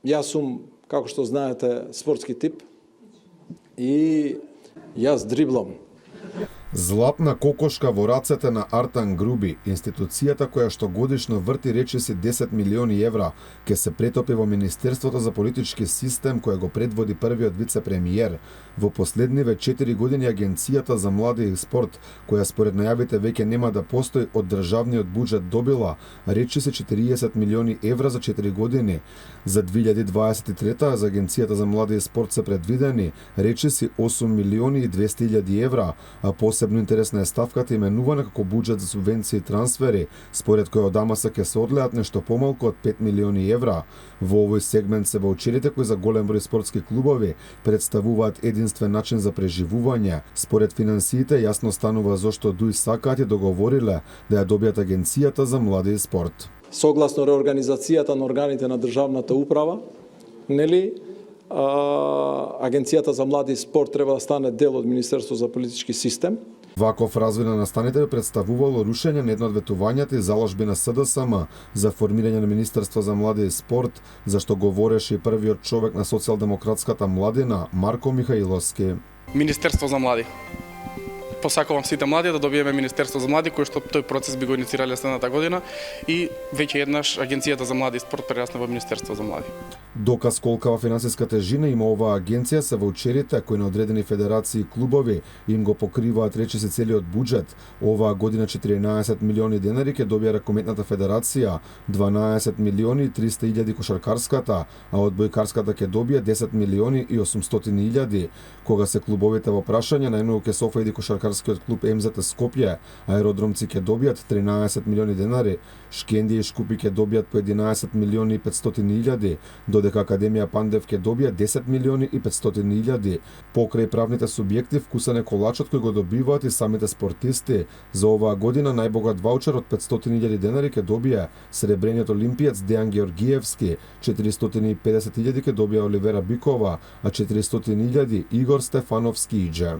Јас сум, како што знаете, спортски тип и јас дриблам. Златна кокошка во рацете на Артан Груби, институцијата која што годишно врти речиси 10 милиони евра, ке се претопи во Министерството за политички систем која го предводи првиот вице-премиер. Во последниве 4 години Агенцијата за млади и спорт, која според најавите веќе нема да постои, од државниот буџет добила речиси 40 милиони евра за 4 години. За 2023 за Агенцијата за млади и спорт се предвидени речиси 8 милиони и 200 илјади евра, а посебно интересна е ставката именувана како буџет за субвенции и трансфери, според која од АМС ќе се одлеат нешто помалку од 5 милиони евра. Во овој сегмент се ваучерите кои за голем број спортски клубови представуваат единствен начин за преживување. Според финансиите јасно станува зошто ДУИ сакаат и договориле да ја добијат Агенцијата за млади и спорт. Согласно реорганизацијата на органите на државната управа, Агенцијата за млади и спорт треба да стане дел од Министерството за политички систем. Ваков развој на настаните представувало рушење на едно од ветувањата и заложби на СДСМ за формирање на Министерство за млади и спорт, за што говореше и првиот човек на социјалдемократската младина, Марко Михаиловски. Министерство за млади. Посакувам сите млади да добиеме Министерство за млади, кој што тој процес би го инициирале следната година и веќе еднаш Агенцијата за млади и спорт прерасна во Министерство за млади. Доказ колкава финансиска тежина има оваа агенција се ваучерите кои на одредени федерации и клубови им го покриваат речиси целиот буџет. Оваа година 14 милиони денари ќе добија ракометната федерација, 12 милиони и 300 илјади кошаркарската, а одбојкарската ќе добија 10 милиони и 800 илјади. Кога се клубовите во прашање, најмногу ќе се офајди кошаркарскиот клуб МЗТ Скопје, аеродромци ќе добијат 13 милиони денари, Шкендија и Шкупи ќе добијат по 11 милиони и 500 илјади, додека Академија Пандев ќе добија 10 милиони и 500 илјади. Покрај правните субјекти вкусен е колачот кој го добиваат и самите спортисти. За оваа година најбогат ваучер од 500 илјади денари ќе добија сребрениот олимпиец Дејан Георгиевски, 450 илјади ќе добија Оливера Бикова, а 400 илјади Игор Стефановски Иџе.